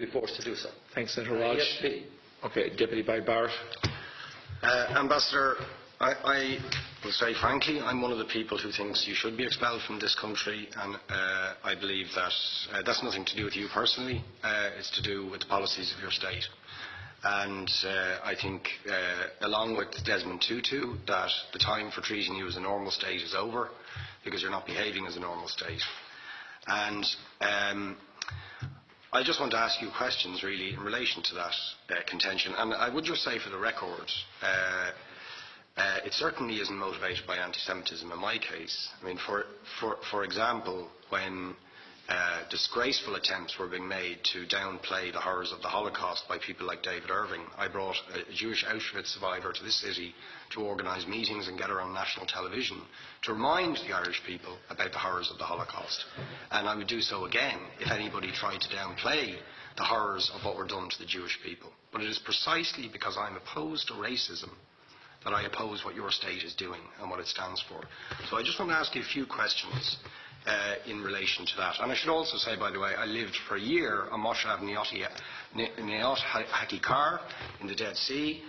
be forced to do so. Thanks, Senator Walsh. Yes, please. Okay, Deputy by Barrett. Ambassador, I will say frankly, I'm one of the people who thinks you should be expelled from this country, and I believe that that's nothing to do with you personally. It's to do with the policies of your state. And I think, along with Desmond Tutu, that the time for treating you as a normal state is over, because you're not behaving as a normal state. And I just want to ask you questions, really, in relation to that contention. And I would just say, for the record, it certainly isn't motivated by anti-Semitism in my case. I mean, for example, when disgraceful attempts were being made to downplay the horrors of the Holocaust by people like David Irving, I brought a Jewish Auschwitz survivor to this city to organise meetings and get her on national television to remind the Irish people about the horrors of the Holocaust. And I would do so again if anybody tried to downplay the horrors of what were done to the Jewish people. But it is precisely because I'm opposed to racism that I oppose what your state is doing and what it stands for. So I just want to ask you a few questions in relation to that. And I should also say, by the way, I lived for a year on Moshav Neot Hakikar in the Dead Sea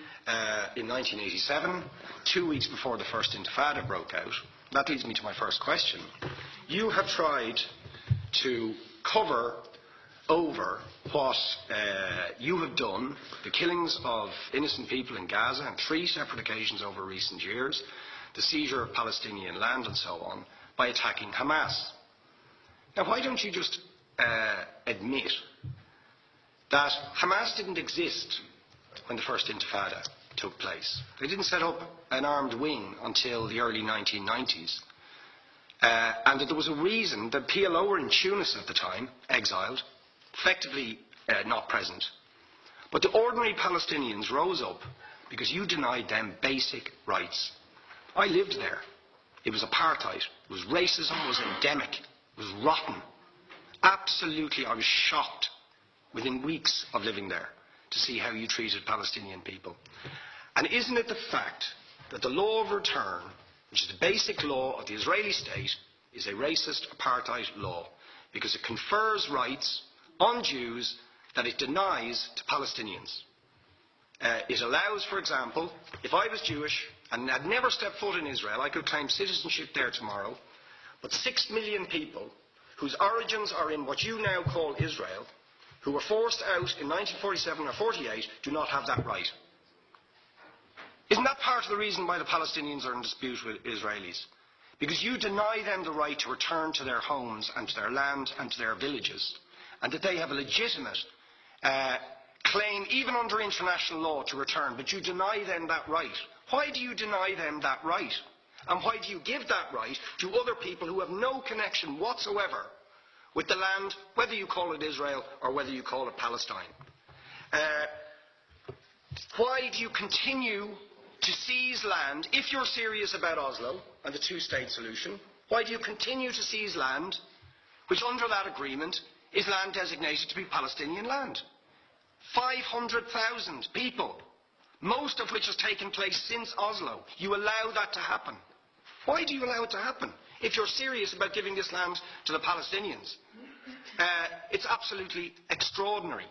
in 1987, 2 weeks before the first Intifada broke out. That leads me to my first question. You have tried to cover over what you have done, the killings of innocent people in Gaza on 3 separate occasions over recent years, the seizure of Palestinian land and so on, by attacking Hamas. Now, why don't you just admit that Hamas didn't exist when the first Intifada took place? They didn't set up an armed wing until the early 1990s. And that there was a reason that PLO were in Tunis at the time, exiled, effectively not present. But the ordinary Palestinians rose up because you denied them basic rights. I lived there. It was apartheid. It was racism. It was endemic. It was rotten. Absolutely, I was shocked within weeks of living there to see how you treated Palestinian people. And isn't it the fact that the law of return, which is the basic law of the Israeli state, is a racist apartheid law because it confers rights on Jews that it denies to Palestinians? It allows, for example, if I was Jewish and had never stepped foot in Israel, I could claim citizenship there tomorrow, but 6 million people whose origins are in what you now call Israel, who were forced out in 1947 or 48, do not have that right. Isn't that part of the reason why the Palestinians are in dispute with Israelis? Because you deny them the right to return to their homes and to their land and to their villages, and that they have a legitimate claim, even under international law, to return, but you deny them that right. Why do you deny them that right? And why do you give that right to other people who have no connection whatsoever with the land, whether you call it Israel or whether you call it Palestine? Why do you continue to seize land, if you're serious about Oslo and the two-state solution? Why do you continue to seize land, which under that agreement is land designated to be Palestinian land? 500,000 people, most of which has taken place since Oslo. You allow that to happen. Why do you allow it to happen if you're serious about giving this land to the Palestinians? It's absolutely extraordinary.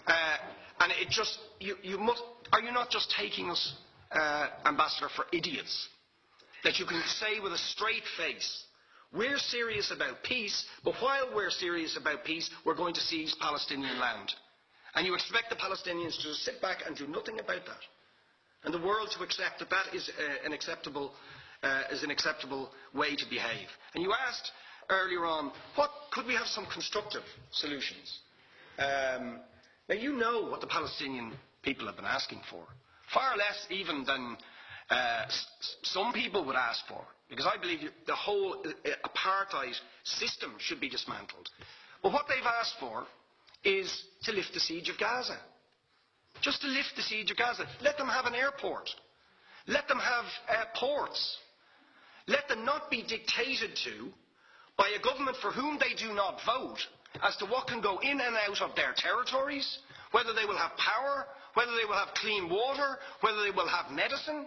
And it just, are you not just taking us, Ambassador, for idiots? That you can say with a straight face, we're serious about peace, but while we're serious about peace, we're going to seize Palestinian land. And you expect the Palestinians to just sit back and do nothing about that. And the world to accept that that is an acceptable way to behave. And you asked earlier on, could we have some constructive solutions? Now you know what the Palestinian people have been asking for. Far less even than some people would ask for. Because I believe the whole apartheid system should be dismantled. But what they've asked for is to lift the siege of Gaza. Just to lift the siege of Gaza. Let them have an airport. Let them have ports. Let them not be dictated to by a government for whom they do not vote as to what can go in and out of their territories, whether they will have power, whether they will have clean water, whether they will have medicine.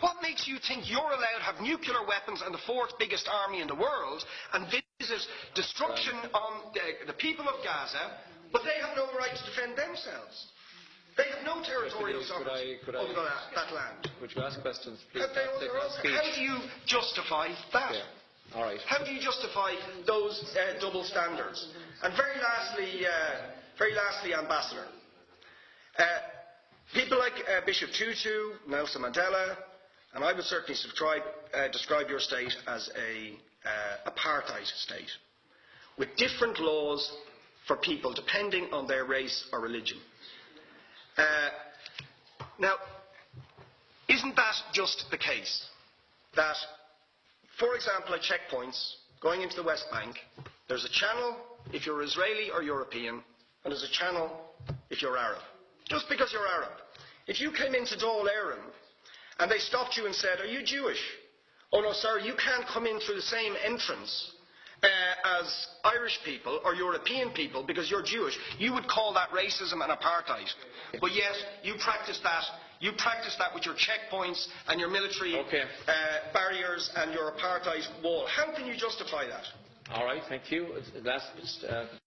What makes you think you're allowed to have nuclear weapons and the fourth biggest army in the world and visit destruction on the people of Gaza, but they have no right defend themselves. They have no territorial sovereignty over that land. Would you ask questions, please? How do you justify that? Yeah. All right. How do you justify those double standards? And very lastly, Ambassador, people like Bishop Tutu, Nelson Mandela, and I would certainly describe your state as a apartheid state, with different laws for people depending on their race or religion. Now, isn't that just the case that, for example, at checkpoints going into the West Bank, there's a channel if you're Israeli or European, and there's a channel if you're Arab? Just because you're Arab. If you came into Dáil Éireann and they stopped you and said, "Are you Jewish?" "Oh no, sir, you can't come in through the same entrance as Irish people or European people because you're Jewish," you would call that racism and apartheid. But yet, you practice that. You practice that with your checkpoints and your military barriers and your apartheid wall. How can you justify that? All right, thank you. Last